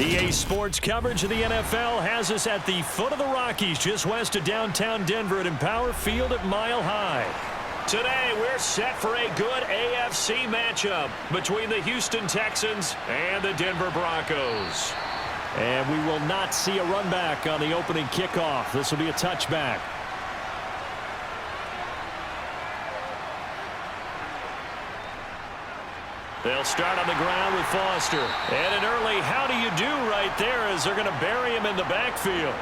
EA Sports coverage of the NFL has us at the foot of the Rockies, just west of downtown Denver at Empower Field at Mile High. Today, we're set for a good AFC matchup between the Houston Texans and the Denver Broncos. And we will not see a run back on the opening kickoff. This will be a touchback. They'll start on the ground with Foster. And an early how do you do right there as they're going to bury him in the backfield.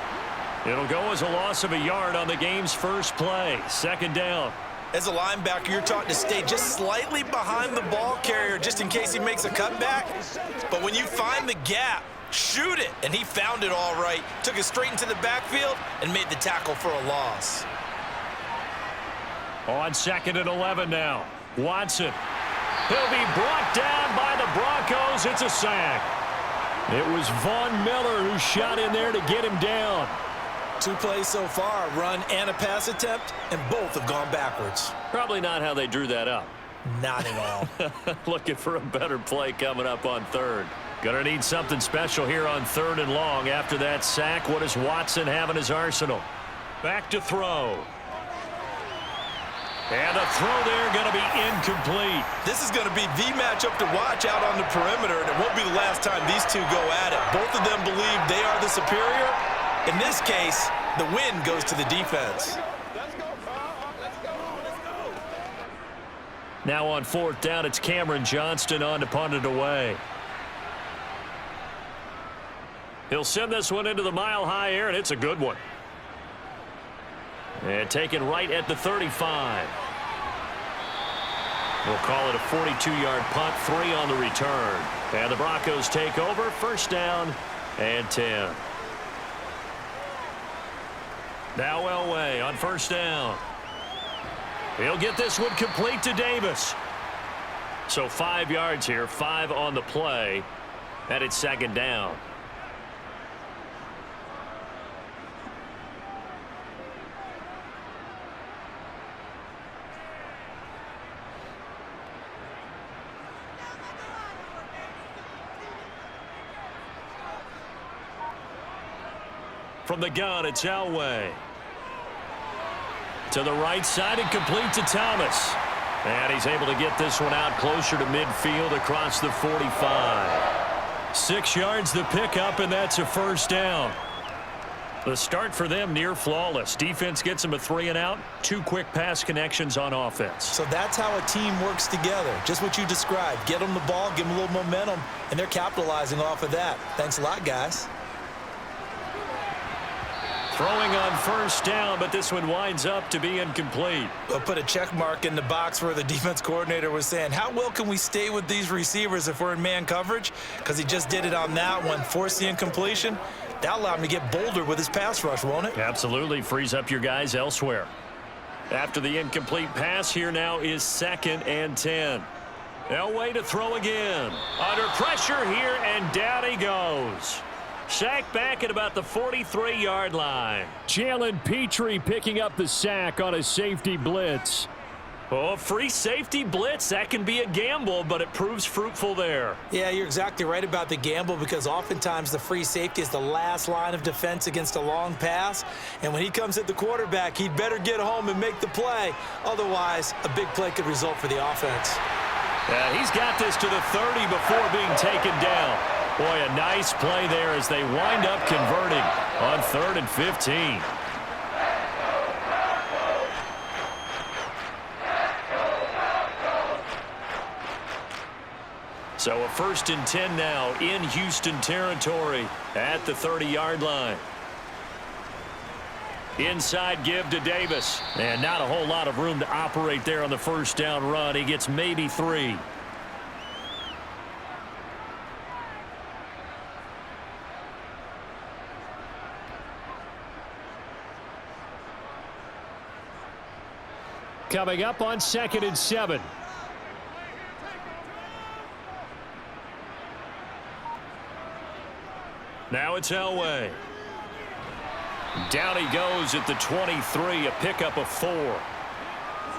It'll go as a loss of a yard on the game's first play. Second down. As a linebacker, you're taught to stay just slightly behind the ball carrier just in case he makes a cutback. But when you find the gap, shoot it. And he found it all right. Took it straight into the backfield and made the tackle for a loss. On 2nd and 11 now. Watson. He'll be brought down by the Broncos. It's a sack. It was Von Miller who shot in there to get him down. 2 plays so far, a run and a pass attempt, and both have gone backwards. Probably not how they drew that up. Not at all. Looking for a better play coming up on 3rd. Gonna need something special here on 3rd and long. After that sack, what does Watson have in his arsenal? Back to throw. And the throw there going to be incomplete. This is going to be the matchup to watch out on the perimeter, and it won't be the last time these two go at it. Both of them believe they are the superior. In this case, the win goes to the defense. Now on 4th down, it's Cameron Johnston on to punt it away. He'll send this one into the mile-high air, and it's a good one. And taken right at the 35. We'll call it a 42-yard punt, 3 on the return. And the Broncos take over, 1st down and 10. Now Elway on 1st down. He'll get this one complete to Davis. So 5 yards here, 5 on the play. And it's 2nd down. From the gun, it's Elway. To the right side and complete to Thomas. And he's able to get this one out closer to midfield across the 45. 6 yards the pickup, and that's a 1st down. The start for them near flawless. Defense gets them a 3 and out. 2 quick pass connections on offense. So that's how a team works together. Just what you described. Get them the ball, give them a little momentum, and they're capitalizing off of that. Thanks a lot, guys. Throwing on 1st down, but this one winds up to be incomplete. We'll put a check mark in the box where the defense coordinator was saying, how well can we stay with these receivers if we're in man coverage? Because he just did it on that one, forced the incompletion. That'll allow him to get bolder with his pass rush, won't it? Absolutely. Frees up your guys elsewhere. After the incomplete pass, here now is 2nd and 10. Elway to throw again. Under pressure here, and down he goes. Sack back at about the 43-yard line. Jalen Petrie picking up the sack on a safety blitz. Oh, free safety blitz, that can be a gamble, but it proves fruitful there. Yeah, you're exactly right about the gamble because oftentimes the free safety is the last line of defense against a long pass. And when he comes at the quarterback, he'd better get home and make the play. Otherwise, a big play could result for the offense. He's got this to the 30 before being taken down. Boy, a nice play there as they wind up converting on 3rd and 15. So a 1st and 10 now in Houston territory at the 30-yard line. Inside give to Davis. And not a whole lot of room to operate there on the 1st down run. He gets maybe 3. Coming up on 2nd and 7. Now it's Elway. Down he goes at the 23, a pickup of 4.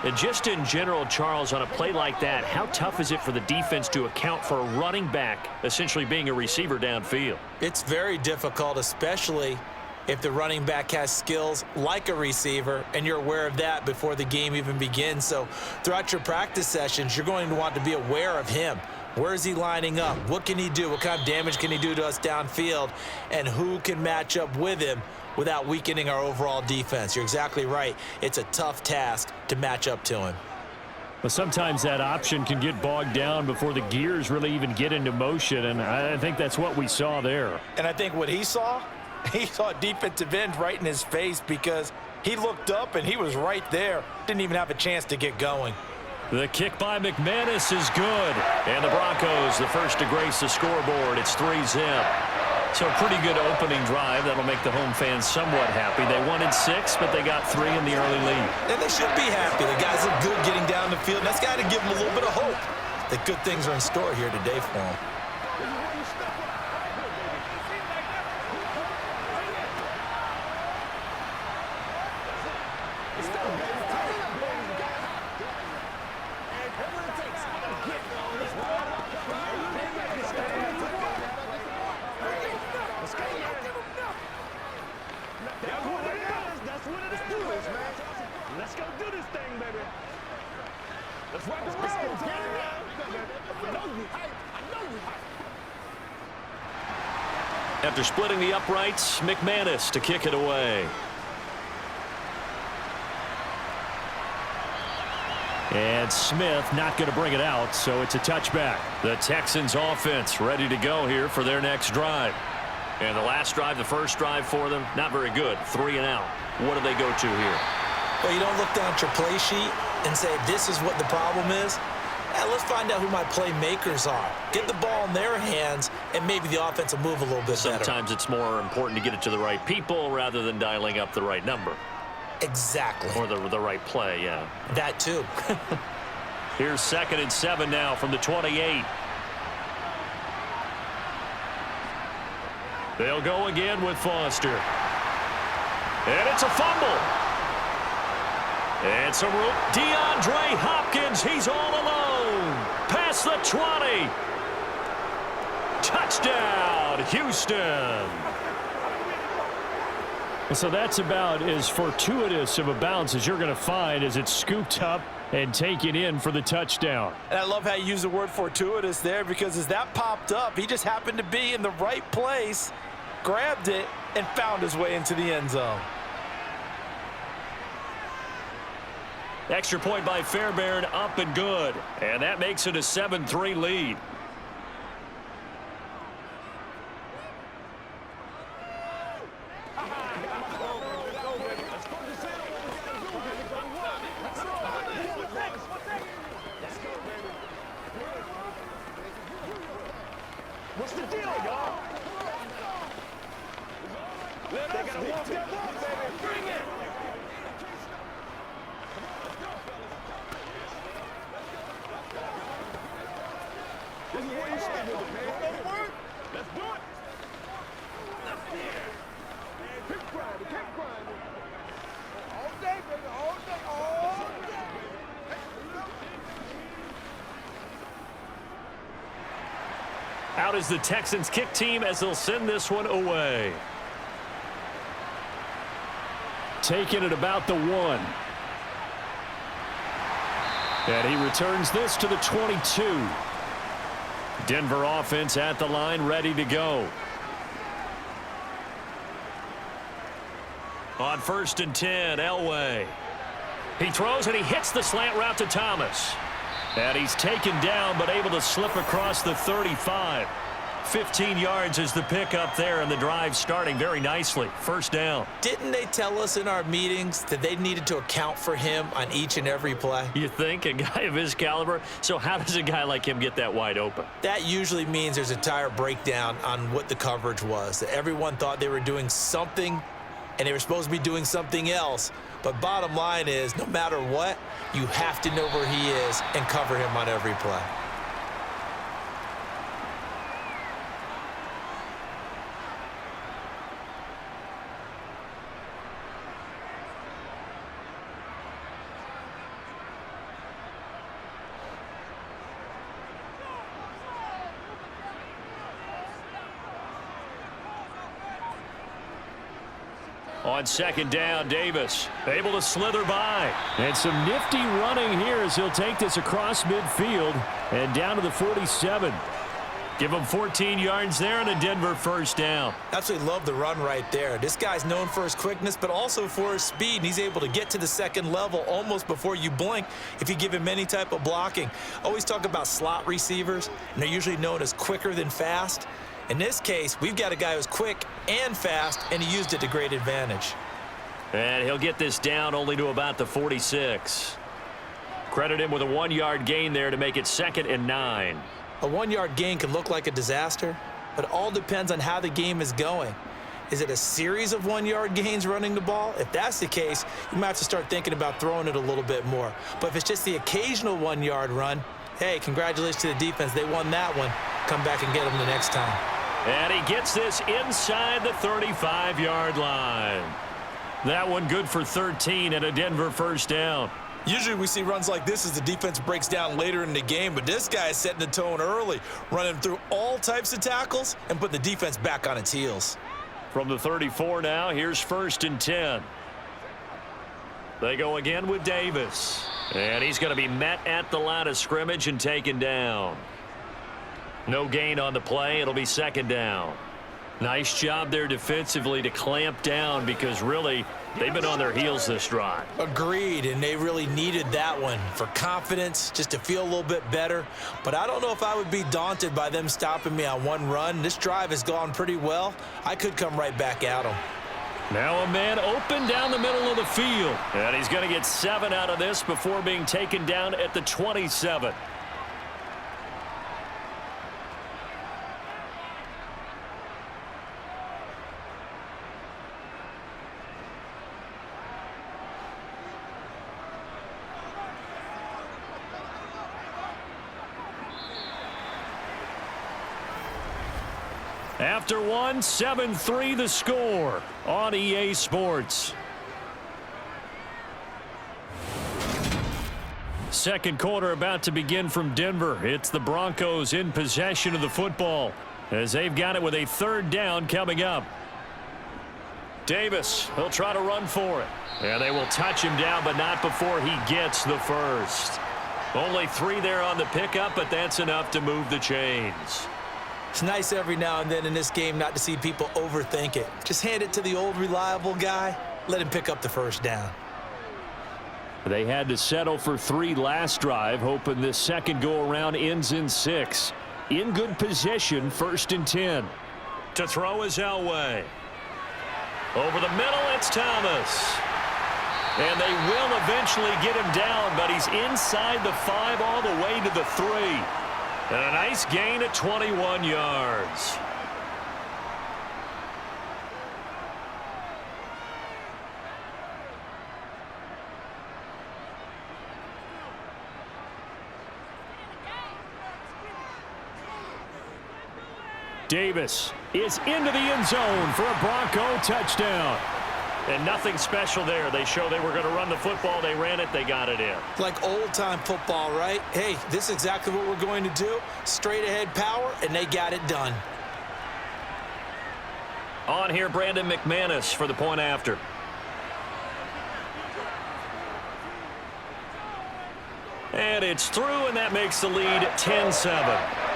And just in general, Charles, on a play like that, how tough is it for the defense to account for a running back essentially being a receiver downfield? It's very difficult, especially if the running back has skills like a receiver, and you're aware of that before the game even begins. So throughout your practice sessions, you're going to want to be aware of him. Where is he lining up? What can he do? What kind of damage can he do to us downfield? And who can match up with him without weakening our overall defense? You're exactly right. It's a tough task to match up to him. But sometimes that option can get bogged down before the gears really even get into motion, and I think that's what we saw there. And I think what he saw a defensive end right in his face, because he looked up and he was right there. Didn't even have a chance to get going. The kick by McManus is good. And the Broncos, the first to grace the scoreboard. It's 3-zip. So a pretty good opening drive. That'll make the home fans somewhat happy. They wanted 6, but they got 3 in the early lead. And they should be happy. The guys look good getting down the field. That's got to give them a little bit of hope that good things are in store here today for them. Let's go do this thing, baby. Let's rock and roll. I know you hype. After splitting the uprights, McManus to kick it away. And Smith not going to bring it out, so it's a touchback. The Texans offense ready to go here for their next drive. And the last drive, the first drive for them, not very good. 3 and out. What do they go to here? Well, you don't look down at your play sheet and say, this is what the problem is. Let's find out who my playmakers are. Get the ball in their hands, and maybe the offense will move a little bit better. Sometimes it's more important to get it to the right people rather than dialing up the right number. Exactly. Or the right play, yeah. That too. Here's 2nd and 7 now from the 28. They'll go again with Foster. And it's a fumble. And some room. DeAndre Hopkins, he's all alone. Past the 20. Touchdown, Houston. So that's about as fortuitous of a bounce as you're going to find as it's scooped up and taken in for the touchdown. And I love how you use the word fortuitous there, because as that popped up, he just happened to be in the right place, grabbed it, and found his way into the end zone. Extra point by Fairbairn, up and good. And that makes it a 7-3 lead. What's the deal, y'all? They gotta walk that walk, baby. Bring it. This is where you stay with it, man. Let's do it. Keep grinding, keep grinding. All day, baby, all day, all day. Out is the Texans kick team as they'll send this one away. Taking it about the 1. And he returns this to the 22. Denver offense at the line, ready to go. On 1st and 10, Elway. He throws and he hits the slant route to Thomas. And he's taken down but able to slip across the 35. 15 yards is the pickup there, and the drive starting very nicely. First down. Didn't they tell us in our meetings that they needed to account for him on each and every play? You think? A guy of his caliber? So how does a guy like him get that wide open? That usually means there's a entire breakdown on what the coverage was. That everyone thought they were doing something, and they were supposed to be doing something else. But bottom line is, no matter what, you have to know where he is and cover him on every play. On second down, Davis able to slither by. And some nifty running here as he'll take this across midfield and down to the 47. Give him 14 yards there and a Denver first down. Absolutely love the run right there. This guy's known for his quickness, but also for his speed. And he's able to get to the second level almost before you blink if you give him any type of blocking. Always talk about slot receivers, and they're usually known as quicker than fast. In this case, we've got a guy who's quick and fast, and he used it to great advantage. And he'll get this down only to about the 46. Credit him with a 1-yard gain there to make it 2nd and 9. A 1-yard gain can look like a disaster, but it all depends on how the game is going. Is it a series of 1-yard gains running the ball? If that's the case, you might have to start thinking about throwing it a little bit more. But if it's just the occasional 1-yard run, hey, congratulations to the defense. They won that one. Come back and get them the next time. And he gets this inside the 35-yard line. That one good for 13 and a Denver first down. Usually we see runs like this as the defense breaks down later in the game, but this guy is setting the tone early, running through all types of tackles and putting the defense back on its heels. From the 34 now, here's 1st and 10. They go again with Davis. And he's going to be met at the line of scrimmage and taken down. No gain on the play. It'll be 2nd down. Nice job there defensively to clamp down because really they've been on their heels this drive. Agreed, and they really needed that one for confidence, just to feel a little bit better. But I don't know if I would be daunted by them stopping me on one run. This drive has gone pretty well. I could come right back at them. Now a man open down the middle of the field. And he's going to get 7 out of this before being taken down at the 27. After one, 7-3 the score on EA Sports. Second quarter about to begin from Denver. It's the Broncos in possession of the football as they've got it with a 3rd down coming up. Davis, he'll try to run for it. And they will touch him down, but not before he gets the first. Only 3 there on the pickup, but that's enough to move the chains. It's nice every now and then in this game not to see people overthink it. Just hand it to the old reliable guy. Let him pick up the first down. They had to settle for 3 last drive, hoping this second go-around ends in 6. In good position, 1st and 10. To throw is Elway. Over the middle, it's Thomas. And they will eventually get him down, but he's inside the 5 all the way to the 3. And a nice gain at 21 yards. Davis is into the end zone for a Bronco touchdown. And nothing special there. They show they were going to run the football. They ran it. They got it in. Like old-time football, right? Hey, this is exactly what we're going to do. Straight-ahead power, and they got it done. On here, Brandon McManus for the point after. And it's through, and that makes the lead 10-7.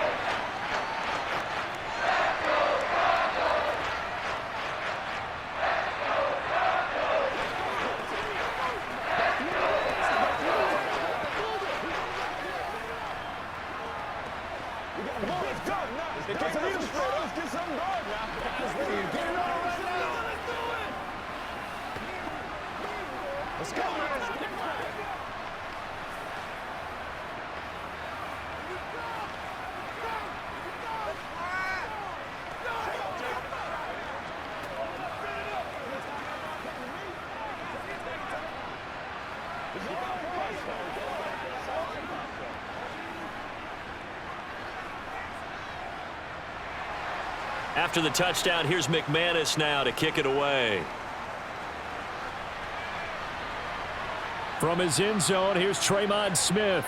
After the touchdown, here's McManus now to kick it away. From his end zone, here's Tremont Smith.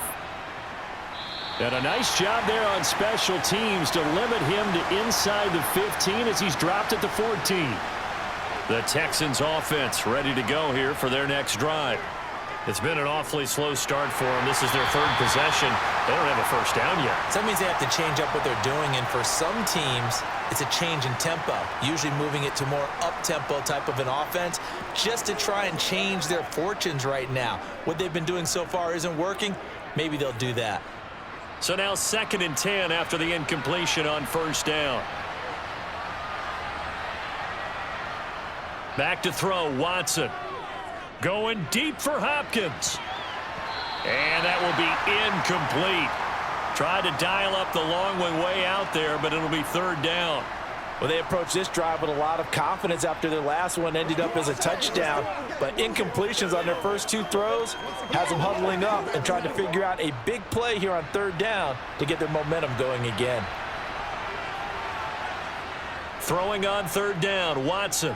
And a nice job there on special teams to limit him to inside the 15 as he's dropped at the 14. The Texans offense ready to go here for their next drive. It's been an awfully slow start for them. This is their third possession. They don't have a first down yet. So that means they have to change up what they're doing, and for some teams, it's a change in tempo, usually moving it to more up-tempo type of an offense just to try and change their fortunes right now. What they've been doing so far isn't working. Maybe they'll do that. So now 2nd and 10 after the incompletion on first down. Back to throw, Watson. Going deep for Hopkins. And that will be incomplete. Tried to dial up the long one way out there, but it'll be 3rd down. Well, they approached this drive with a lot of confidence after their last one ended up as a touchdown. But incompletions on their first 2 throws has them huddling up and trying to figure out a big play here on 3rd down to get their momentum going again. Throwing on 3rd down, Watson.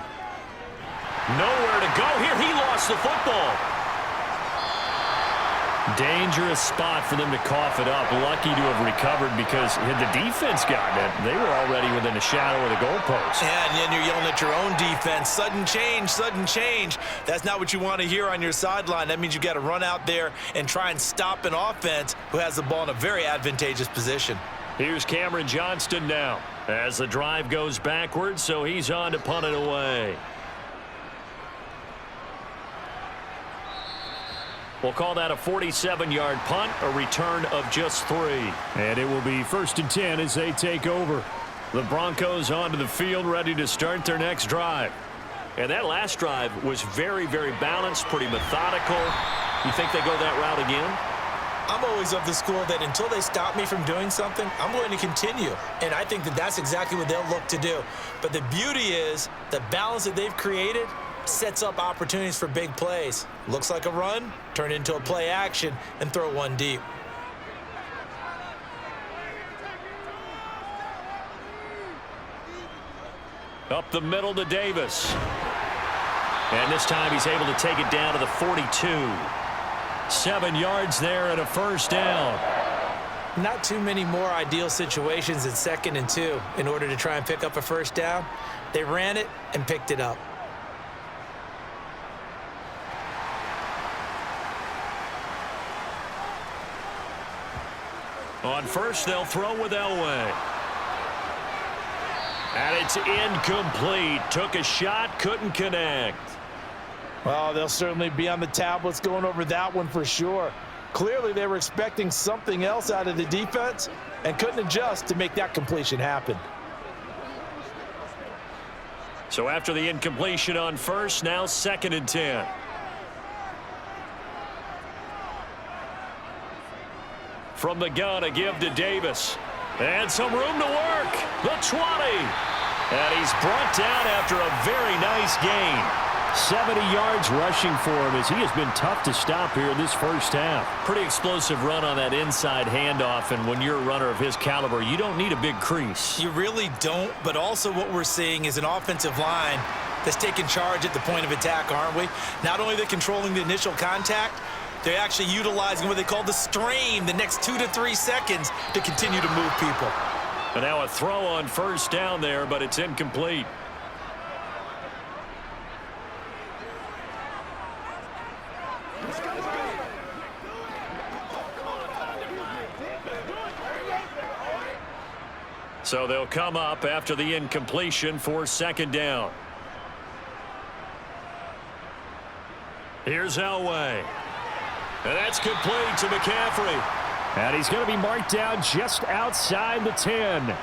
Nowhere to go here. He lost the football. Dangerous spot for them to cough it up. Lucky to have recovered because had the defense gotten it, they were already within a shadow of the goalpost. Yeah, and then you're yelling at your own defense. Sudden change, sudden change. That's not what you want to hear on your sideline. That means you got to run out there and try and stop an offense who has the ball in a very advantageous position. Here's Cameron Johnston now as the drive goes backwards, so he's on to punt it away. We'll call that a 47-yard punt, a return of just 3. And it will be 1st and 10 as they take over. The Broncos onto the field, ready to start their next drive. And that last drive was very, very balanced, pretty methodical. You think they go that route again? I'm always of the school that until they stop me from doing something, I'm going to continue. And I think that that's exactly what they'll look to do. But the beauty is the balance that they've created sets up opportunities for big plays. Looks like a run, turn into a play action, and throw one deep. Up the middle to Davis. And this time he's able to take it down to the 42. 7 yards there and a first down. Not too many more ideal situations in 2nd and 2 in order to try and pick up a first down. They ran it and picked it up. On first, they'll throw with Elway. And it's incomplete. Took a shot, couldn't connect. Well, they'll certainly be on the tablets going over that one for sure. Clearly, they were expecting something else out of the defense and couldn't adjust to make that completion happen. So after the incompletion on first, now 2nd and 10. From the gun, a give to Davis. And some room to work. The 20. And he's brought down after a very nice gain. 70 yards rushing for him as he has been tough to stop here in this first half. Pretty explosive run on that inside handoff, and when you're a runner of his caliber, you don't need a big crease. You really don't, but also what we're seeing is an offensive line that's taking charge at the point of attack, aren't we? Not only are they controlling the initial contact, they're actually utilizing what they call the strain, the next 2 to 3 seconds, to continue to move people. And now a throw on first down there, but it's incomplete. So they'll come up after the incompletion for 2nd down. Here's Elway. And that's complete to McCaffrey. And he's going to be marked down just outside the 10.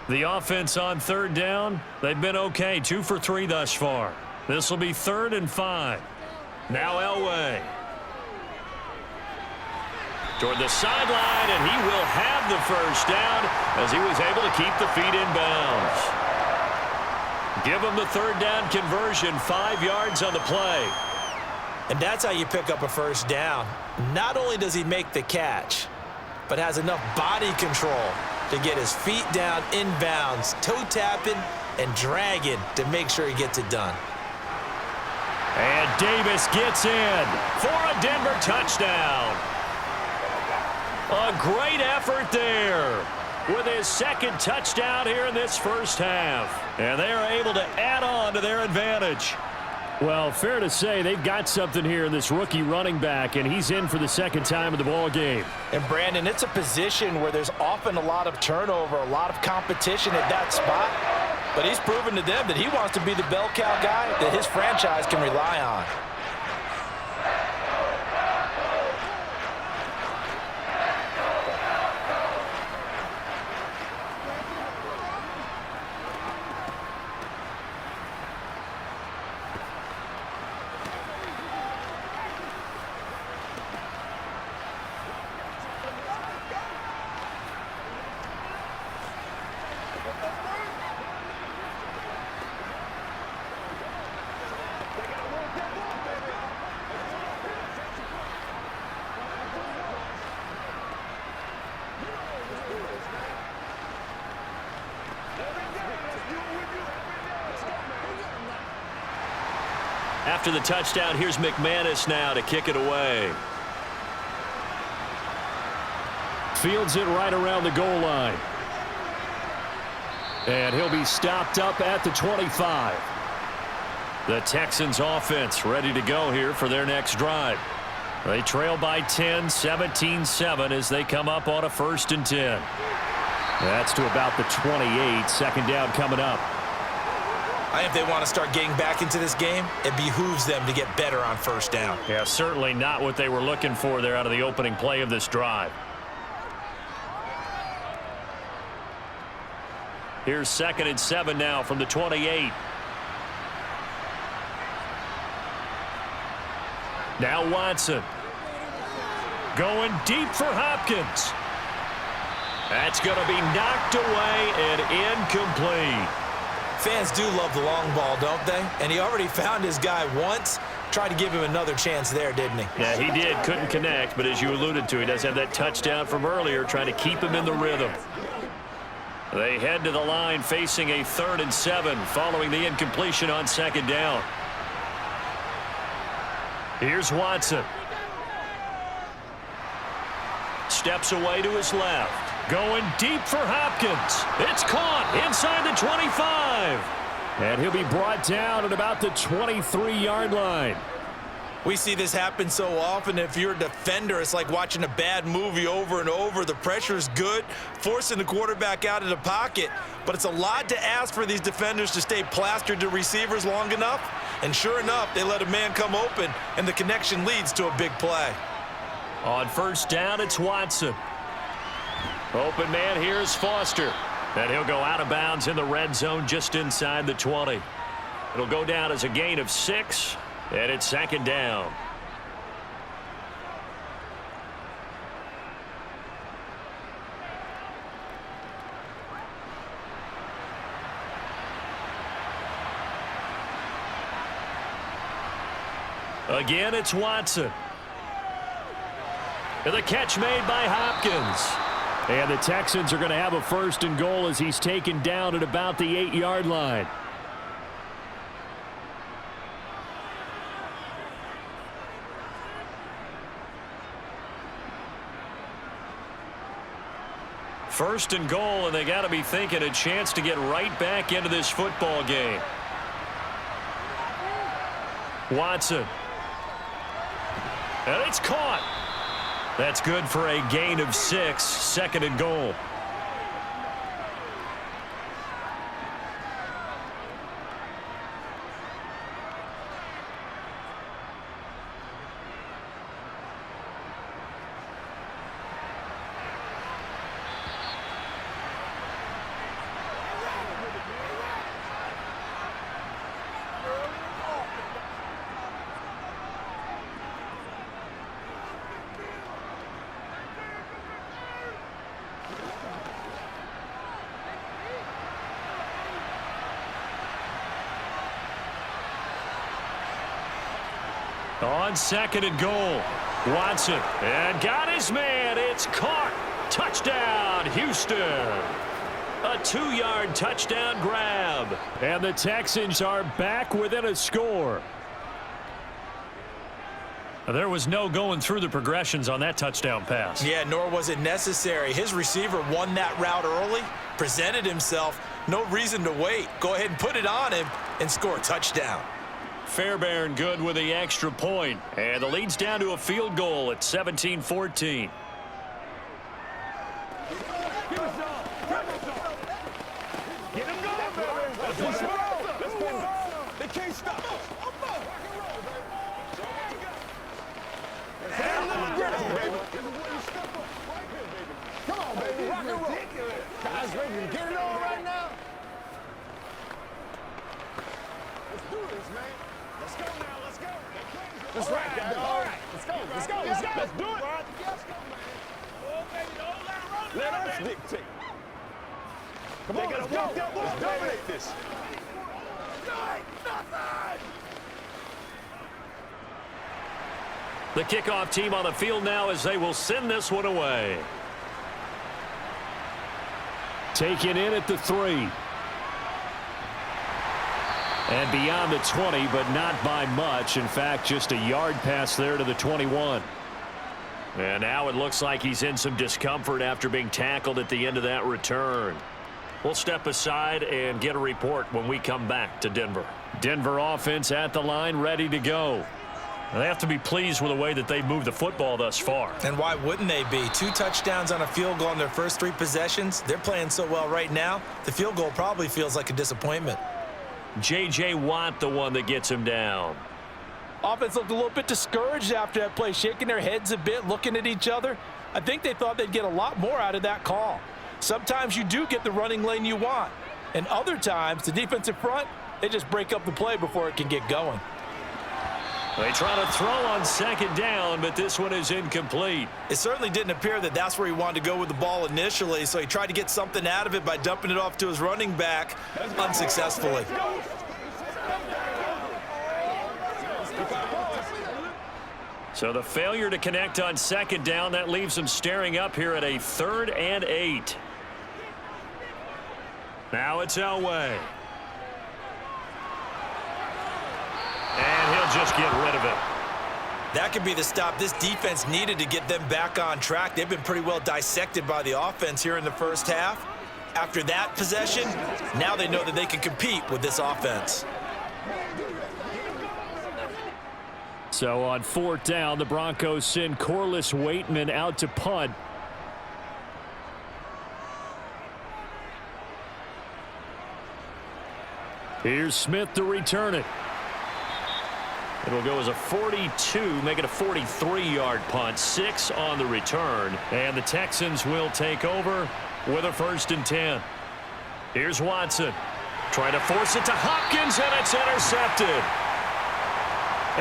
The offense on 3rd down, they've been okay, 2 for 3 thus far. This will be 3rd and 5. Now Elway. Toward the sideline, and he will have the first down as he was able to keep the feet in bounds. Give him the 3rd down conversion, 5 yards on the play. And that's how you pick up a first down. Not only does he make the catch, but has enough body control to get his feet down inbounds, toe tapping and dragging to make sure he gets it done. And Davis gets in for a Denver touchdown. A great effort there with his second touchdown here in this first half. And they're able to add on to their advantage. Well, fair to say they've got something here in this rookie running back, and he's in for the second time in the ball game. And, Brandon, it's a position where there's often a lot of turnover, a lot of competition at that spot. But he's proven to them that he wants to be the bell cow guy that his franchise can rely on. After the touchdown, here's McManus now to kick it away. Fields it right around the goal line. And he'll be stopped up at the 25. The Texans offense ready to go here for their next drive. They trail by 10, 17-7 as they come up on a 1st and 10. That's to about the 28. Second down coming up. I think if they want to start getting back into this game, it behooves them to get better on 1st down. Yeah, certainly not what they were looking for there out of the opening play of this drive. Here's 2nd and 7 now from the 28. Now Watson. Going deep for Hopkins. That's going to be knocked away and incomplete. Fans do love the long ball, don't they? And he already found his guy once. Tried to give him another chance there, didn't he? Yeah, he did. Couldn't connect, but as you alluded to, he does have that touchdown from earlier, trying to keep him in the rhythm. They head to the line facing a 3rd and 7 following the incompletion on 2nd down. Here's Watson. Steps away to his left. Going deep for Hopkins. It's caught inside the 25. And he'll be brought down at about the 23-yard line. We see this happen so often. If you're a defender, it's like watching a bad movie over and over. The pressure's good, forcing the quarterback out of the pocket. But it's a lot to ask for these defenders to stay plastered to receivers long enough. And sure enough, they let a man come open, and the connection leads to a big play. On 1st down, it's Watson. Open man here is Foster. And he'll go out of bounds in the red zone just inside the 20. It'll go down as a gain of 6, and it's 2nd down. Again, it's Watson. And the catch made by Hopkins. And the Texans are going to have a 1st and goal as he's taken down at about the 8-yard line. First and goal, and they got to be thinking a chance to get right back into this football game. Watson. And it's caught. That's good for a gain of 6, 2nd and goal. On 2nd and goal, Watson, and got his man. It's caught. Touchdown, Houston. A 2-yard touchdown grab. And the Texans are back within a score. There was no going through the progressions on that touchdown pass. Yeah, nor was it necessary. His receiver won that route early, presented himself, no reason to wait. Go ahead and put it on him and score a touchdown. Fairbairn good with the extra point. And the lead's down to a field goal at 17-14. Get him going, baby. Let's go. They can't stop us. Get him, baby. Come on, baby. Rock and roll. Guys ready to get it on right now? Let's do this, man. Let's go now. Let's go. That's right, guys. All right. Let's go. Let's go. Let's go. Let's do it. Let's go, man. Oh, baby, don't let it run. Let us dictate. Come on, let's go. Let's dominate this. Nothing. The kickoff team on the field now as they will send this one away. Taken in at the 3. And beyond the 20, but not by much. In fact, just a yard pass there to the 21. And now it looks like he's in some discomfort after being tackled at the end of that return. We'll step aside and get a report when we come back to Denver. Denver offense at the line, ready to go. They have to be pleased with the way that they've moved the football thus far. And why wouldn't they be? 2 touchdowns on a field goal in their first 3 possessions. They're playing so well right now, the field goal probably feels like a disappointment. J.J. Watt, the one that gets him down. Offense looked a little bit discouraged after that play, shaking their heads a bit, looking at each other. I think they thought they'd get a lot more out of that call. Sometimes you do get the running lane you want. And other times, the defensive front, they just break up the play before it can get going. They try to throw on second down, but this one is incomplete. It certainly didn't appear that that's where he wanted to go with the ball initially, so he tried to get something out of it by dumping it off to his running back unsuccessfully. So the failure to connect on second down, that leaves him staring up here at a 3rd and 8. Now it's Elway. And he'll just get rid of it. That could be the stop this defense needed to get them back on track. They've been pretty well dissected by the offense here in the first half. After that possession, now they know that they can compete with this offense. So on 4th down, the Broncos send Corliss Waitman out to punt. Here's Smith to return it. It'll go as a 42, make it a 43-yard punt, 6 on the return. And the Texans will take over with a 1st and 10. Here's Watson. Trying to force it to Hopkins, and it's intercepted.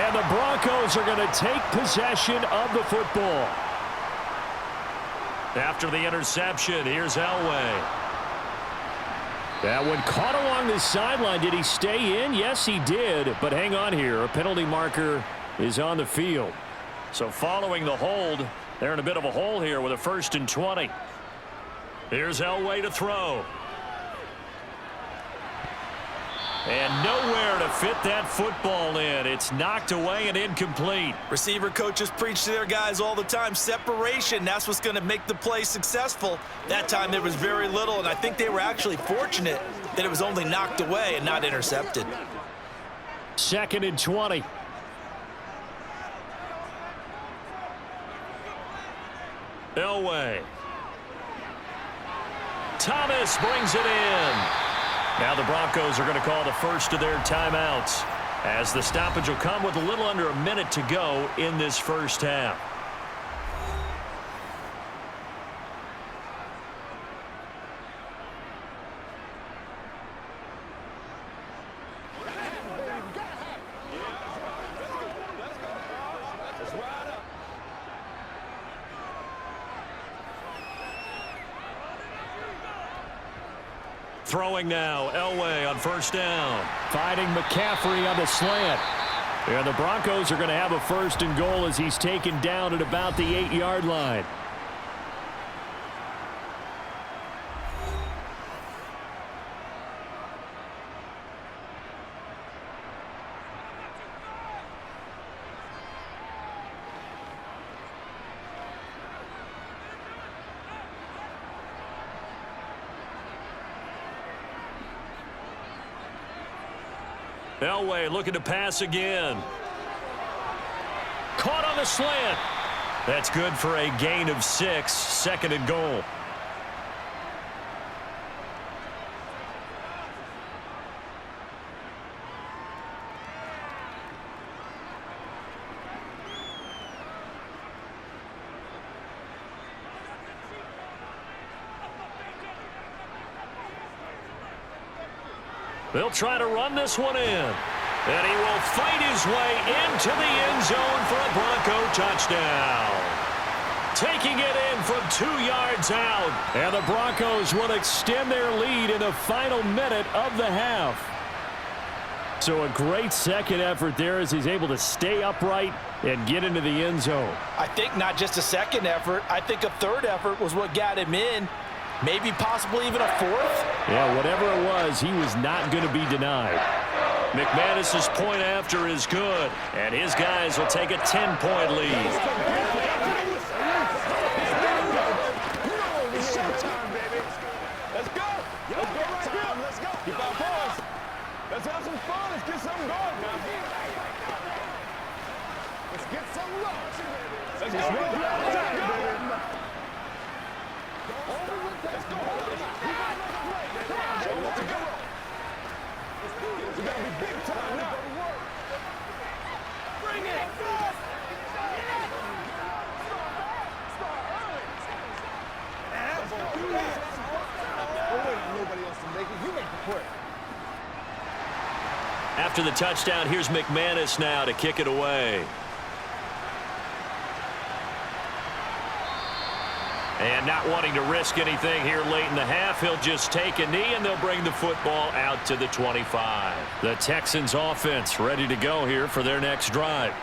And the Broncos are going to take possession of the football. After the interception, here's Elway. That one caught along the sideline. Did he stay in? Yes, he did. But hang on here. A penalty marker is on the field. So following the hold, they're in a bit of a hole here with a 1st and 20. Here's Elway to throw. And nowhere to fit that football in. It's knocked away and incomplete. Receiver coaches preach to their guys all the time. Separation, that's what's going to make the play successful. That time there was very little, and I think they were actually fortunate that it was only knocked away and not intercepted. 2nd and 20. Elway. Thomas brings it in. Now the Broncos are going to call the first of their timeouts, as the stoppage will come with a little under a minute to go in this first half. Throwing now, Elway on 1st down. Fighting McCaffrey on the slant. And the Broncos are going to have a 1st and goal as he's taken down at about the 8-yard line. Elway looking to pass again. Caught on the slant. That's good for a gain of 6, 2nd and goal. They'll try to run this one in. And he will fight his way into the end zone for a Bronco touchdown. Taking it in from 2 yards out. And the Broncos will extend their lead in the final minute of the half. So a great second effort there as he's able to stay upright and get into the end zone. I think not just a second effort. I think a third effort was what got him in. Maybe possibly even a fourth. Yeah, whatever it was, he was not going to be denied. McManus's point after is good, and his guys will take a 10-point lead. It's showtime, baby. Let's go. Let's go right here. Let's go. Keep our boys. Let's have some fun. Let's get something going now. Let's get some love. Let's go. Let's go. We gotta be big time now. Bring it. Nobody else to make it. You make the play. After the touchdown, here's McManus now to kick it away. And not wanting to risk anything here late in the half, he'll just take a knee, and they'll bring the football out to the 25. The Texans offense ready to go here for their next drive.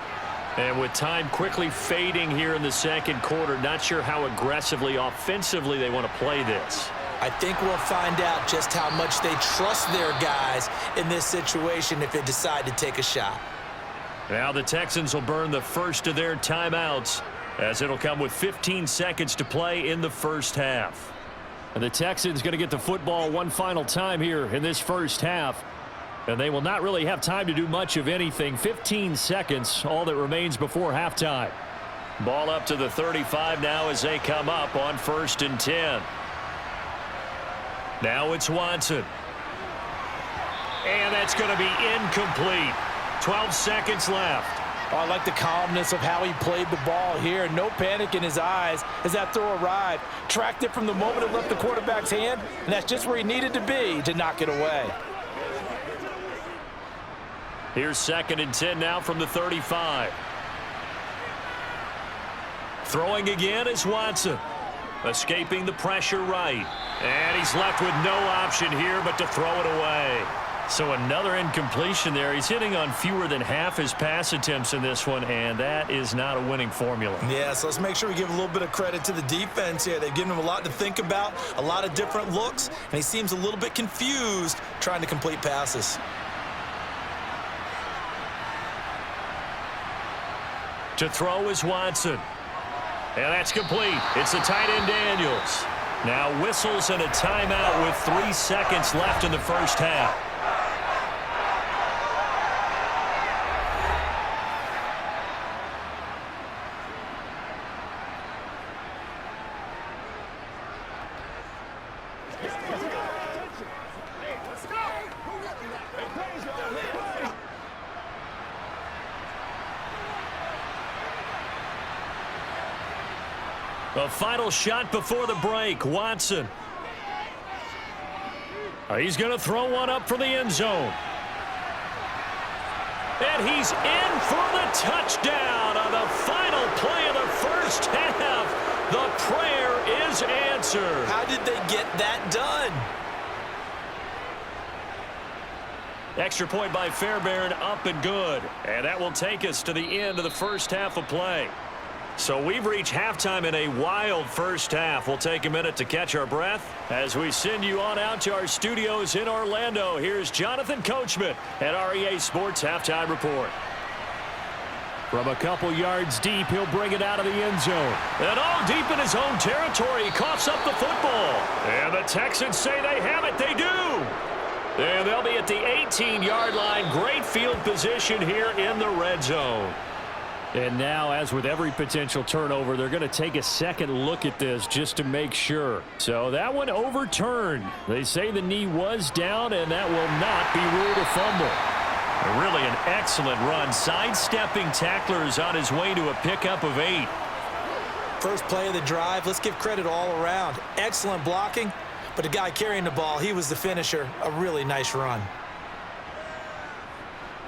And with time quickly fading here in the second quarter, not sure how aggressively offensively they want to play this. I think we'll find out just how much they trust their guys in this situation if they decide to take a shot. Now the Texans will burn the first of their timeouts, as it'll come with 15 seconds to play in the first half. And the Texans going to get the football one final time here in this first half. And they will not really have time to do much of anything. 15 seconds, all that remains before halftime. Ball up to the 35 now as they come up on 1st and 10. Now it's Watson. And that's going to be incomplete. 12 seconds left. Oh, I like the calmness of how he played the ball here. No panic in his eyes as that throw arrived. Tracked it from the moment it left the quarterback's hand, and that's just where he needed to be to knock it away. Here's 2nd and 10 now from the 35. Throwing again is Watson. Escaping the pressure right. And he's left with no option here but to throw it away. So another incompletion there. He's hitting on fewer than half his pass attempts in this one, and that is not a winning formula. Yeah, so let's make sure we give a little bit of credit to the defense here. They've given him a lot to think about, a lot of different looks, and he seems a little bit confused trying to complete passes. To throw is Watson. And that's complete. It's the tight end Daniels. Now whistles and a timeout with 3 seconds left in the first half. A final shot before the break. Watson. He's going to throw one up for the end zone. And he's in for the touchdown on the final play of the first half. The prayer is answered. How did they get that done? Extra point by Fairbairn, up and good. And that will take us to the end of the first half of play. So we've reached halftime in a wild first half. We'll take a minute to catch our breath as we send you on out to our studios in Orlando. Here's Jonathan Coachman at REA Sports Halftime Report. From a couple yards deep, he'll bring it out of the end zone. And all deep in his own territory, he coughs up the football. And the Texans say they have it. They do. And they'll be at the 18-yard line. Great field position here in the red zone. And now, as with every potential turnover, they're going to take a second look at this just to make sure. So that one overturned. They say the knee was down, and that will not be ruled a fumble. Really an excellent run. Sidestepping tacklers on his way to a pickup of 8. First play of the drive, let's give credit all around. Excellent blocking, but the guy carrying the ball, he was the finisher. A really nice run.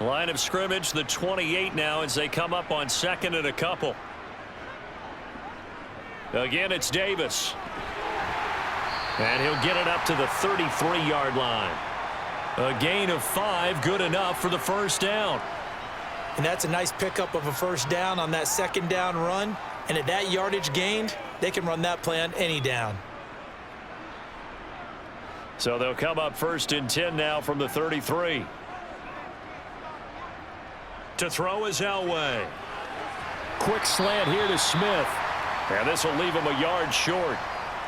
Line of scrimmage, the 28 now as they come up on second and a couple. Again, it's Davis. And he'll get it up to the 33-yard line. A gain of 5, good enough for the first down. And that's a nice pickup of a first down on that second down run. And at that yardage gained, they can run that play on any down. So they'll come up first and 10 now from the 33. To throw is Elway. Quick slant here to Smith. And this will leave him a yard short.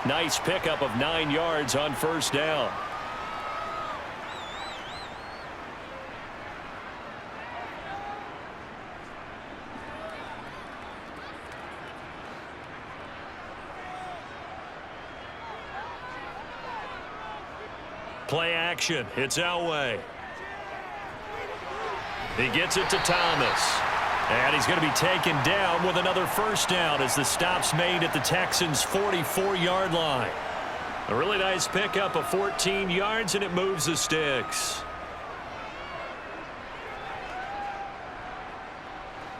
Nice pickup of 9 yards on first down. Play action. It's Elway. He gets it to Thomas. And he's going to be taken down with another first down as the stop's made at the Texans' 44-yard line. A really nice pickup of 14 yards, and it moves the sticks.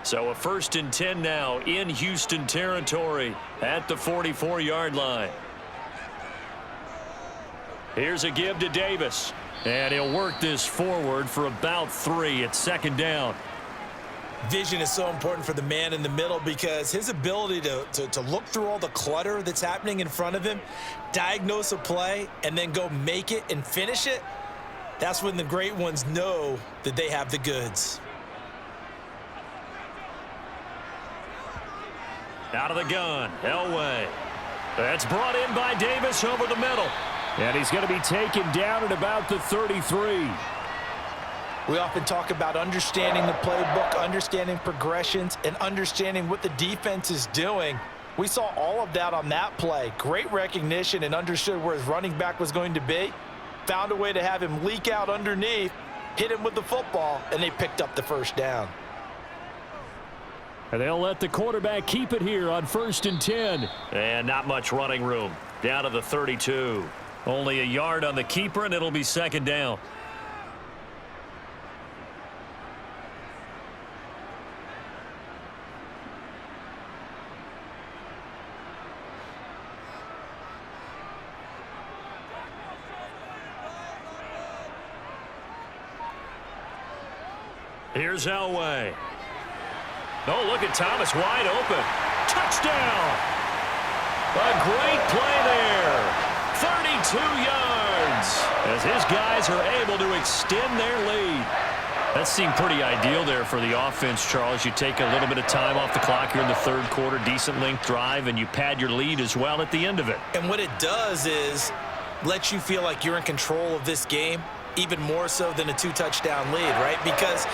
So a first and 10 now in Houston territory at the 44-yard line. Here's a give to Davis. And he'll work this forward for about 3 at second down. Vision is so important for the man in the middle because his ability to look through all the clutter that's happening in front of him, diagnose a play, and then go make it and finish it, that's when the great ones know that they have the goods. Out of the gun, Elway. That's brought in by Davis over the middle. And he's going to be taken down at about the 33. We often talk about understanding the playbook, understanding progressions, and understanding what the defense is doing. We saw all of that on that play. Great recognition and understood where his running back was going to be. Found a way to have him leak out underneath, hit him with the football, and they picked up the first down. And they'll let the quarterback keep it here on first and 10. And not much running room. Down to the 32. Only a yard on the keeper, and it'll be second down. Here's Elway. Oh, look at Thomas wide open. Touchdown! A great play there. 32 yards as his guys are able to extend their lead. That seemed pretty ideal there for the offense, Charles. You take a little bit of time off the clock here in the third quarter, decent length drive, and you pad your lead as well at the end of it. And what it does is let you feel like you're in control of this game, even more so than a 2-touchdown lead, right? Because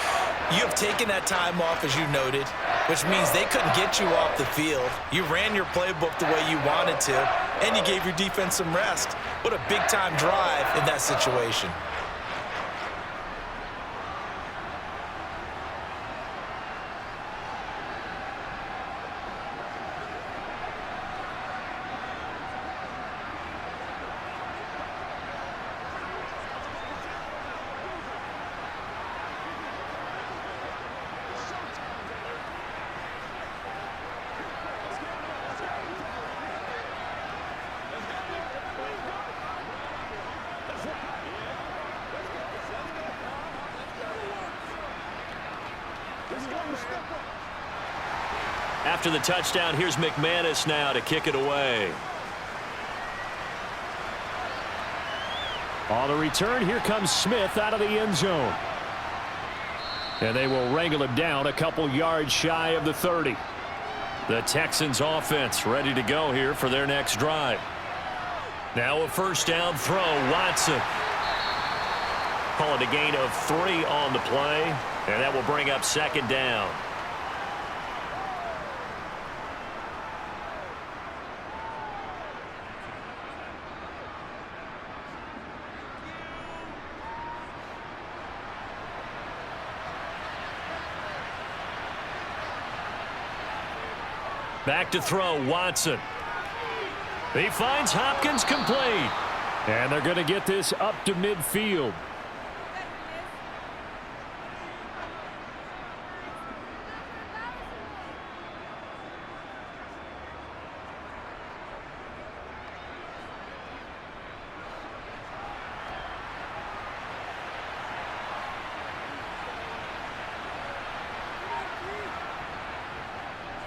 you have taken that time off, as you noted, which means they couldn't get you off the field. You ran your playbook the way you wanted to, and you gave your defense some rest. What a big-time drive in that situation. After the touchdown, here's McManus now to kick it away. On the return, here comes Smith out of the end zone. And they will wrangle him down a couple yards shy of the 30. The Texans offense ready to go here for their next drive. Now a first down throw, Watson. Call it a gain of 3 on the play, and that will bring up second down. Back to throw, Watson. He finds Hopkins complete. And they're going to get this up to midfield.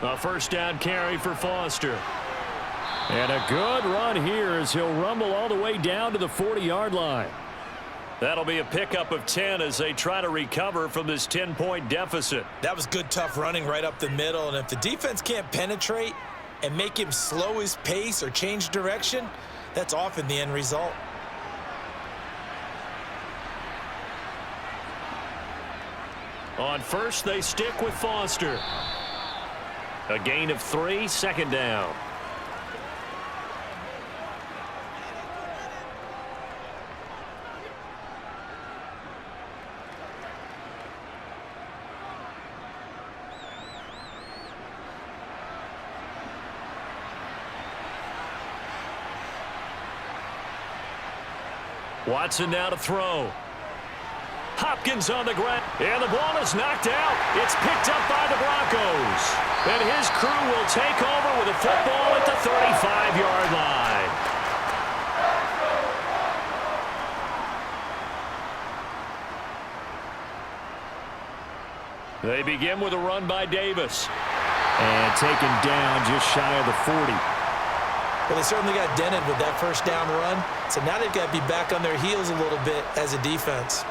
A first down carry for Foster. And a good run here as he'll rumble all the way down to the 40-yard line. That'll be a pickup of 10 as they try to recover from this 10-point deficit. That was good, tough running right up the middle. And if the defense can't penetrate and make him slow his pace or change direction, that's often the end result. On first, they stick with Foster. A gain of 3, second down. Watson now to throw. Hopkins on the ground, and the ball is knocked out. It's picked up by the Broncos. And his crew will take over with a football at the 35-yard line. They begin with a run by Davis. And taken down just shy of the 40. Well, they certainly got dented with that first down run. So now they've got to be back on their heels a little bit as a defense.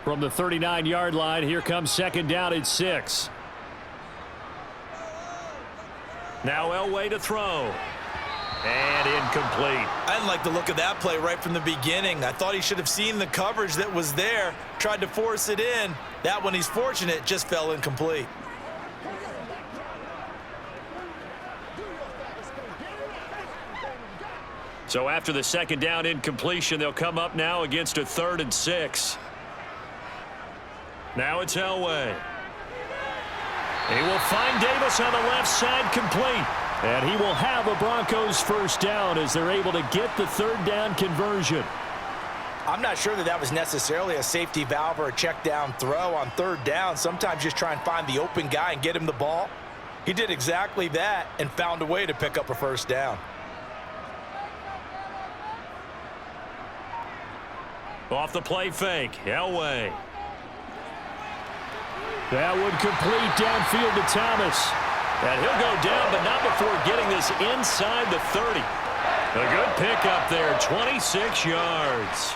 From the 39-yard line, here comes second down at 6. Now Elway to throw. And incomplete. I didn't like the look of that play right from the beginning. I thought he should have seen the coverage that was there, tried to force it in. That one, he's fortunate, just fell incomplete. So after the second down incompletion, they'll come up now against a 3rd and 6. Now it's Elway. He will find Davis on the left side, complete. And he will have a Broncos first down as they're able to get the 3rd down conversion. I'm not sure that was necessarily a safety valve or a check down throw on 3rd down. Sometimes just try and find the open guy and get him the ball. He did exactly that and found a way to pick up a first down. Off the play fake, Elway. That would complete downfield to Thomas. And he'll go down, but not before getting this inside the 30. A good pickup there, 26 yards.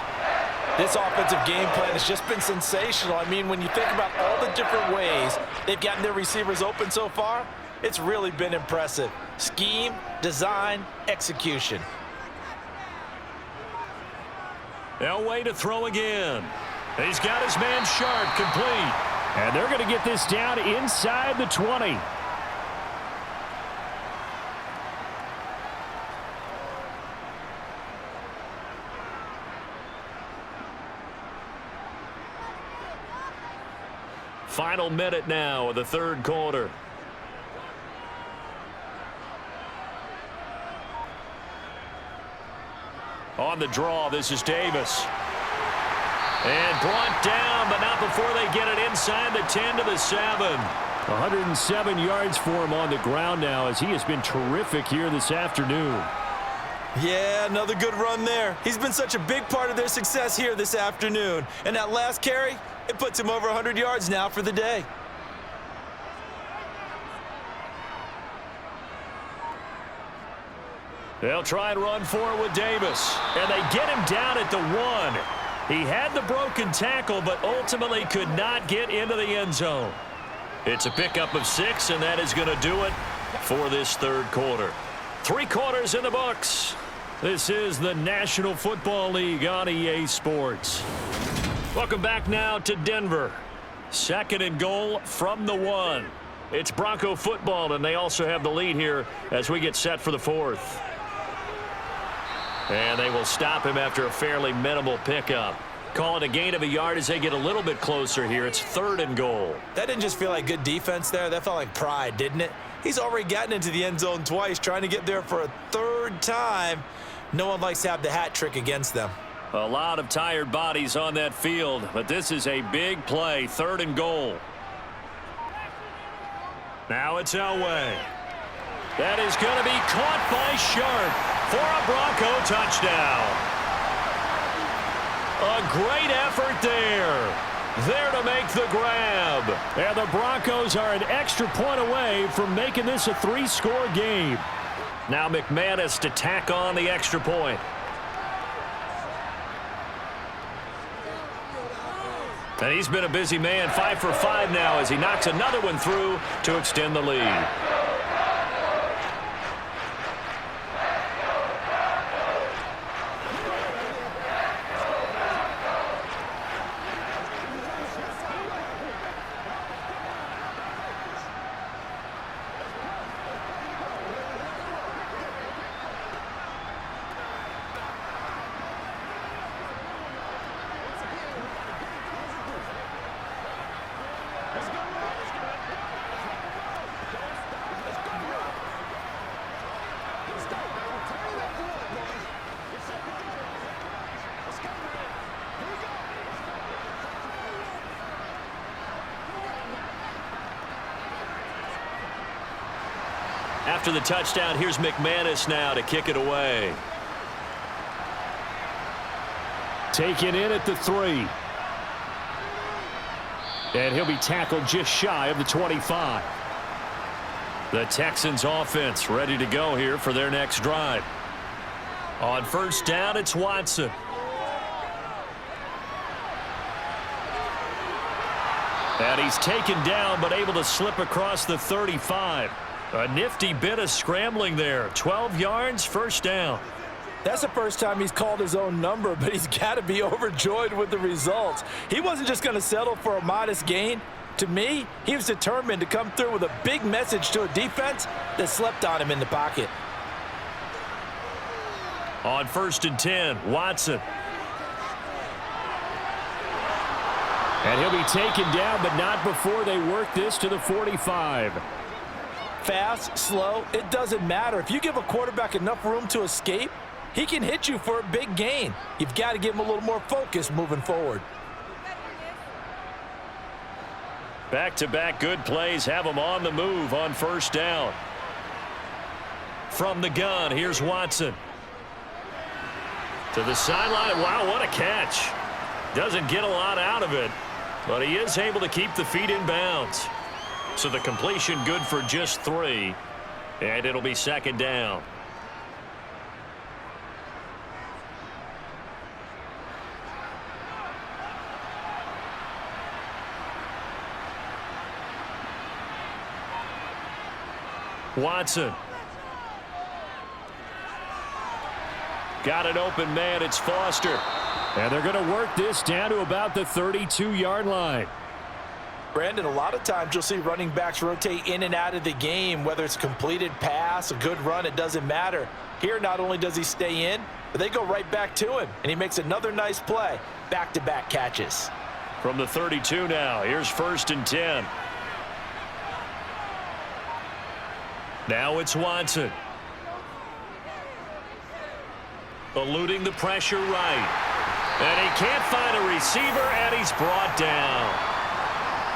This offensive game plan has just been sensational. I mean, when you think about all the different ways they've gotten their receivers open so far, it's really been impressive. Scheme, design, execution. Elway to throw again. He's got his man Sharp, complete. And they're going to get this down inside the 20. Final minute now of the 3rd quarter. On the draw, this is Davis. And brought down, but not before they get it inside the 10 to the 7. 107 yards for him on the ground now as he has been terrific here this afternoon. Yeah, another good run there. He's been such a big part of their success here this afternoon. And that last carry, it puts him over 100 yards now for the day. They'll try and run for it with Davis. And they get him down at the 1. He had the broken tackle, but ultimately could not get into the end zone. It's a pickup of 6, and that is going to do it for this 3rd quarter. 3 quarters in the books. This is the National Football League on EA Sports. Welcome back now to Denver. 2nd and goal from the 1. It's Bronco football, and they also have the lead here as we get set for the 4th. And they will stop him after a fairly minimal pickup. Call it a gain of a yard as they get a little bit closer here. It's 3rd and goal. That didn't just feel like good defense there. That felt like pride, didn't it? He's already gotten into the end zone twice, trying to get there for a 3rd time. No one likes to have the hat trick against them. A lot of tired bodies on that field, but this is a big play. 3rd and goal. Now it's Elway. That is going to be caught by Sharp for a Bronco touchdown. A great effort there. There to make the grab. And the Broncos are an extra point away from making this a 3-score game. Now McManus to tack on the extra point. And he's been a busy man, 5 for 5 now as he knocks another one through to extend the lead. After the touchdown, here's McManus now to kick it away. Taken in at the 3. And he'll be tackled just shy of the 25. The Texans offense ready to go here for their next drive. On 1st down, it's Watson. And he's taken down but able to slip across the 35. A nifty bit of scrambling there. 12 yards, 1st down. That's the first time he's called his own number, but he's got to be overjoyed with the results. He wasn't just going to settle for a modest gain. To me, he was determined to come through with a big message to a defense that slept on him in the pocket. On 1st and 10, Watson. And he'll be taken down, but not before they work this to the 45. Fast, slow, it doesn't matter. If you give a quarterback enough room to escape, he can hit you for a big gain. You've got to give him a little more focus moving forward. Back-to-back good plays have him on the move on 1st down. From the gun, here's Watson. To the sideline. Wow, what a catch. Doesn't get a lot out of it, but he is able to keep the feet in bounds. So the completion good for just 3, and it'll be 2nd down. Watson. Got an open man. It's Foster. And they're going to work this down to about the 32-yard line. Brandon, a lot of times you'll see running backs rotate in and out of the game, whether it's completed pass, a good run, it doesn't matter. Here, not only does he stay in, but they go right back to him, and he makes another nice play. Back-to-back catches. From the 32 now, here's 1st and 10. Now it's Watson. Eluding the pressure right. And he can't find a receiver, and he's brought down.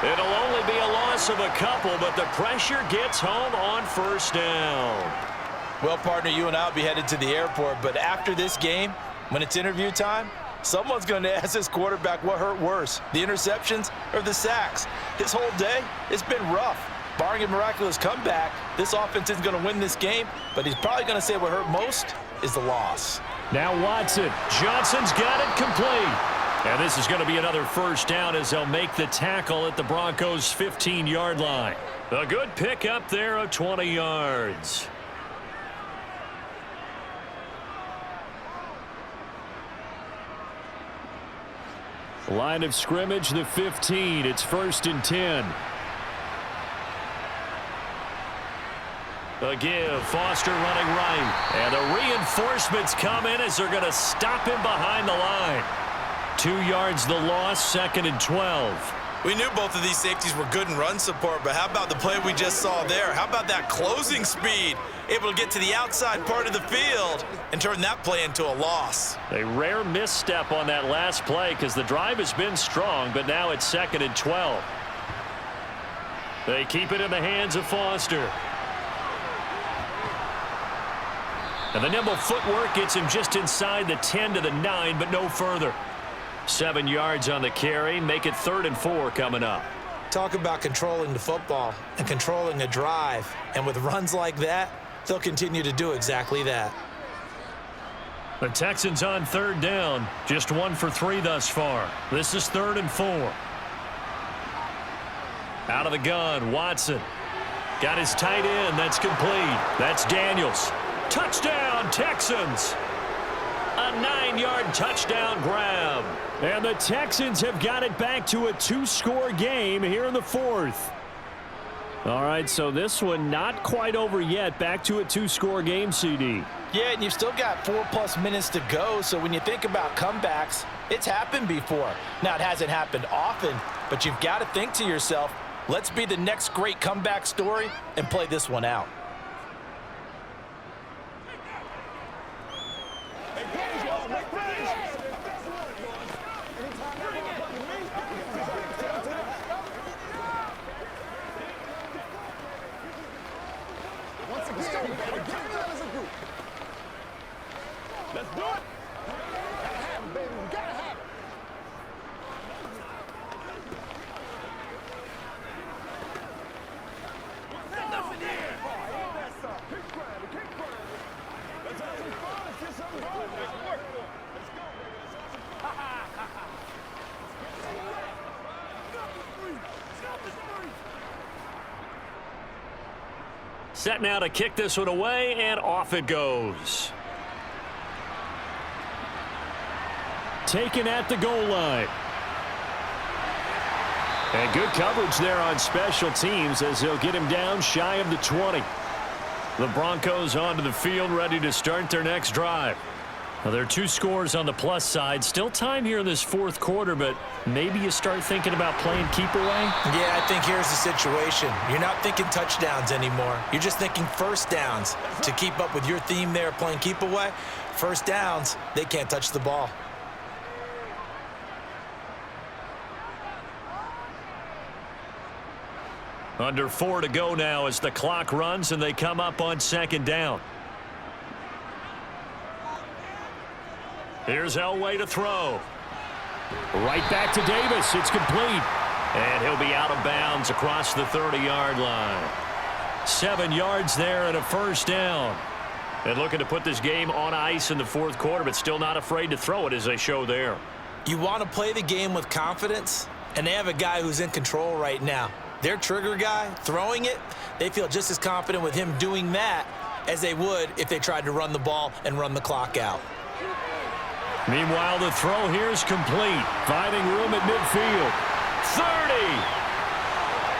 It'll only be a loss of a couple, but the pressure gets home on 1st down. Well, partner, you and I will be headed to the airport, but after this game, when it's interview time, someone's going to ask this quarterback what hurt worse, the interceptions or the sacks. His whole day, it's been rough. Barring a miraculous comeback, this offense isn't going to win this game, but he's probably going to say what hurt most is the loss. Now Watson. Johnson's got it complete. And this is going to be another 1st down as they'll make the tackle at the Broncos' 15-yard line. A good pickup there of 20 yards. Line of scrimmage, the 15. It's 1st and 10. A give, Foster running right. And the reinforcements come in as they're going to stop him behind the line. 2 yards the loss, 2nd and 12. We knew both of these safeties were good in run support, but how about the play we just saw there? How about that closing speed? Able to get to the outside part of the field and turn that play into a loss. A rare misstep on that last play because the drive has been strong, but now it's 2nd and 12. They keep it in the hands of Foster. And the nimble footwork gets him just inside the 10 to the 9, but no further. 7 yards on the carry. Make it 3rd and 4 coming up. Talk about controlling the football and controlling a drive. And with runs like that, they'll continue to do exactly that. The Texans on 3rd down. Just 1 for 3 thus far. This is 3rd and 4. Out of the gun, Watson. Got his tight end. That's complete. That's Daniels. Touchdown, Texans. A 9-yard touchdown grab. And the Texans have got it back to a 2-score game here in the 4th. All right, so this one not quite over yet. Back to a 2-score game, CD. Yeah, and you've still got 4+ minutes to go, so when you think about comebacks, it's happened before. Now, it hasn't happened often, but you've got to think to yourself, let's be the next great comeback story and play this one out. Let's do it. Gotta have it, baby. We gotta have it. Nothing there. Keep grinding, keep grinding. Let's have some fun. Let's get something going. Let's work for it. Let's go, baby. Let's have some fun. Set now to kick this one away, and off it goes. Taken at the goal line. And good coverage there on special teams as they'll get him down shy of the 20. The Broncos onto the field ready to start their next drive. Now, there are 2 scores on the plus side. Still time here in this 4th quarter, but maybe you start thinking about playing keep away? Yeah, I think here's the situation. You're not thinking touchdowns anymore. You're just thinking first downs. To keep up with your theme there playing keep away, first downs, they can't touch the ball. Under 4 to go now as the clock runs and they come up on 2nd down. Here's Elway to throw. Right back to Davis. It's complete. And he'll be out of bounds across the 30-yard line. 7 yards there and a first down. And looking to put this game on ice in the 4th quarter, but still not afraid to throw it as they show there. You want to play the game with confidence, and they have a guy who's in control right now. Their trigger guy, throwing it, they feel just as confident with him doing that as they would if they tried to run the ball and run the clock out. Meanwhile, the throw here is complete. Finding room at midfield. 30,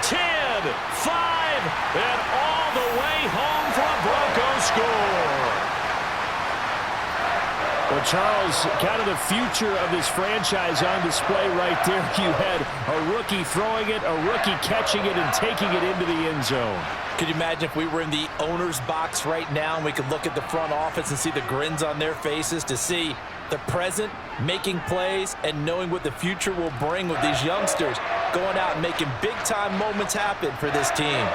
10, 5, and all the way home for a Broncos score. Well, Charles, kind of the future of this franchise on display right there. You had a rookie throwing it, a rookie catching it, and taking it into the end zone. Could you imagine if we were in the owner's box right now and we could look at the front office and see the grins on their faces to see the present making plays and knowing what the future will bring with these youngsters going out and making big-time moments happen for this team.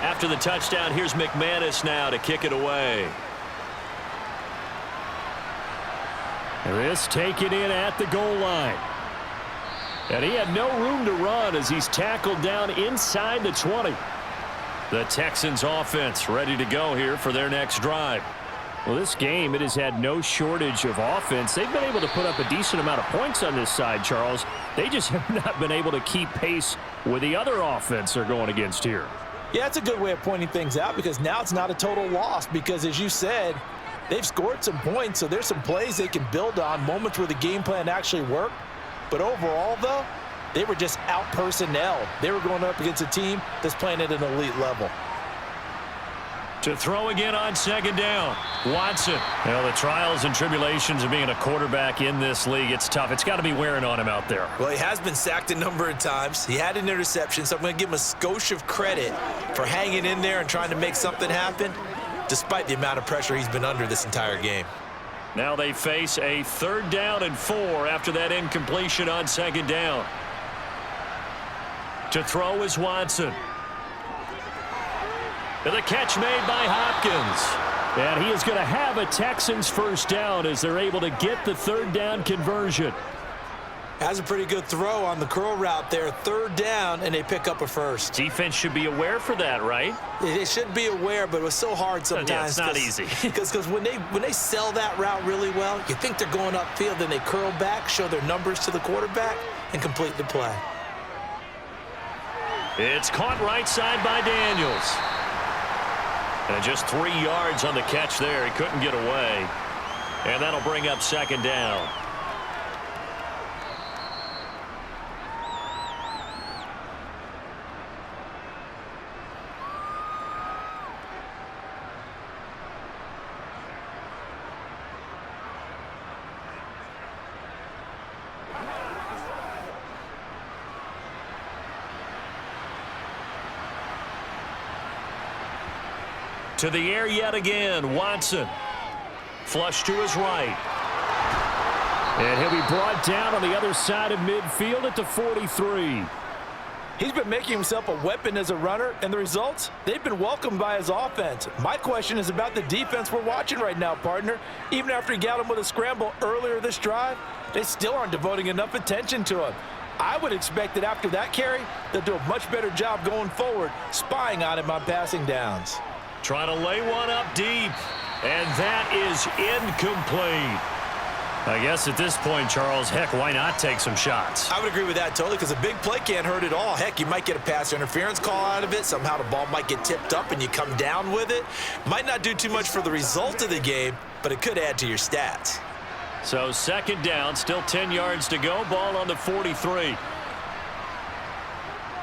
After the touchdown, here's McManus now to kick it away. This taken in at the goal line. And he had no room to run as he's tackled down inside the 20. The Texans offense ready to go here for their next drive. Well, this game, it has had no shortage of offense. They've been able to put up a decent amount of points on this side, Charles. They just have not been able to keep pace with the other offense they're going against here. Yeah, it's a good way of pointing things out because now it's not a total loss because, as you said, they've scored some points, so there's some plays they can build on, moments where the game plan actually worked. But overall, though, they were just out-personnel. They were going up against a team that's playing at an elite level. To throw again on second down, Watson. Well, the trials and tribulations of being a quarterback in this league, it's tough. It's got to be wearing on him out there. Well, he has been sacked a number of times. He had an interception, so I'm going to give him a skosh of credit for hanging in there and trying to make something happen, despite the amount of pressure he's been under this entire game. Now they face a 3rd down and 4 after that incompletion on second down. To throw is Watson. And the catch made by Hopkins. And he is going to have a Texans first down as they're able to get the 3rd down conversion. Has a pretty good throw on the curl route there. 3rd down, and they pick up a first. Defense should be aware for that, right? They should be aware, but it was so hard sometimes. Yeah, it's not easy. Because when they sell that route really well, you think they're going upfield, then they curl back, show their numbers to the quarterback, and complete the play. It's caught right side by Daniels. And just 3 yards on the catch there. He couldn't get away. And that'll bring up second down. To the air yet again, Watson. Flush to his right. And he'll be brought down on the other side of midfield at the 43. He's been making himself a weapon as a runner, and the results, they've been welcomed by his offense. My question is about the defense we're watching right now, partner. Even after he got him with a scramble earlier this drive, they still aren't devoting enough attention to him. I would expect that after that carry, they'll do a much better job going forward, spying on him on passing downs. Trying to lay one up deep. And that is incomplete. I guess at this point, Charles, heck, why not take some shots? I would agree with that totally because a big play can't hurt at all. Heck, you might get a pass interference call out of it. Somehow the ball might get tipped up and you come down with it. Might not do too much for the result of the game, but it could add to your stats. So second down, still 10 yards to go. Ball on the 43.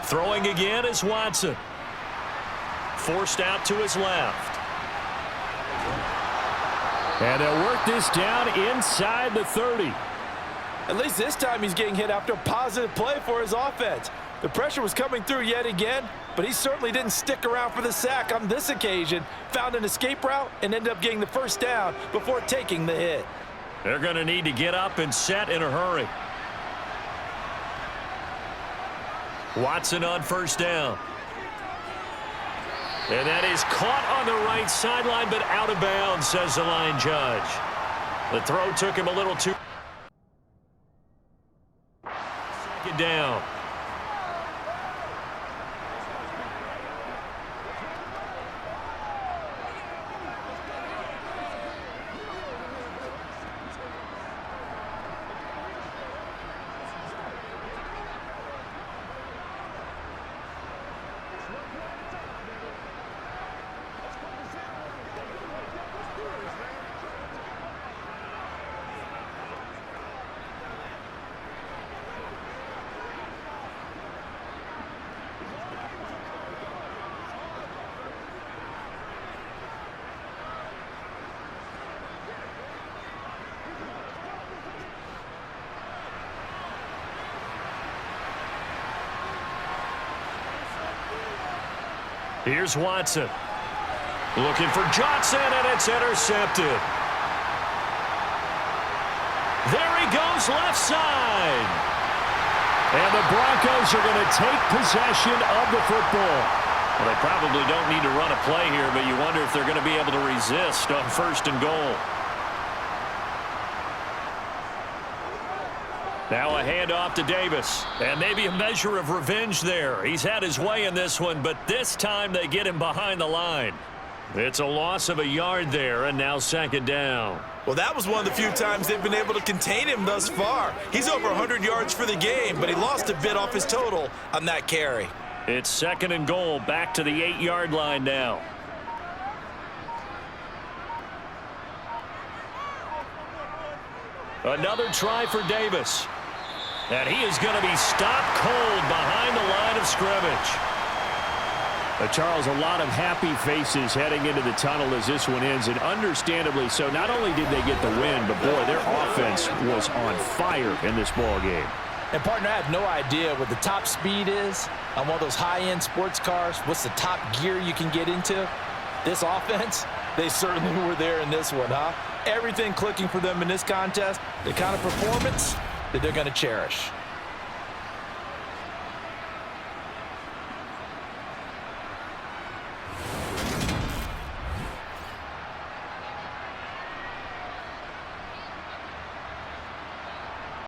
Throwing again is Watson. Forced out to his left. And they'll work this down inside the 30. At least this time he's getting hit after a positive play for his offense. The pressure was coming through yet again, but he certainly didn't stick around for the sack on this occasion. Found an escape route and ended up getting the first down before taking the hit. They're going to need to get up and set in a hurry. Watson on first down. And that is caught on the right sideline, but out of bounds, says the line judge. The throw took him a little too. Second down. Here's Watson. Looking for Johnson, and it's intercepted. There he goes, left side. And the Broncos are going to take possession of the football. Well, they probably don't need to run a play here, but you wonder if they're going to be able to resist on 1st and goal. Now a handoff to Davis. And maybe a measure of revenge there. He's had his way in this one, but this time they get him behind the line. It's a loss of a yard there, and now 2nd down. Well, that was one of the few times they've been able to contain him thus far. He's over 100 yards for the game, but he lost a bit off his total on that carry. It's 2nd and goal, back to the 8-yard line now. Another try for Davis. And he is going to be stopped cold behind the line of scrimmage. Charles, a lot of happy faces heading into the tunnel as this one ends, and understandably so. Not only did they get the win, but boy, their offense was on fire in this ball game. And, partner, I have no idea what the top speed is on one of those high-end sports cars. What's the top gear you can get into? This offense, they certainly were there in this one, huh? Everything clicking for them in this contest, the kind of performance that they're going to cherish.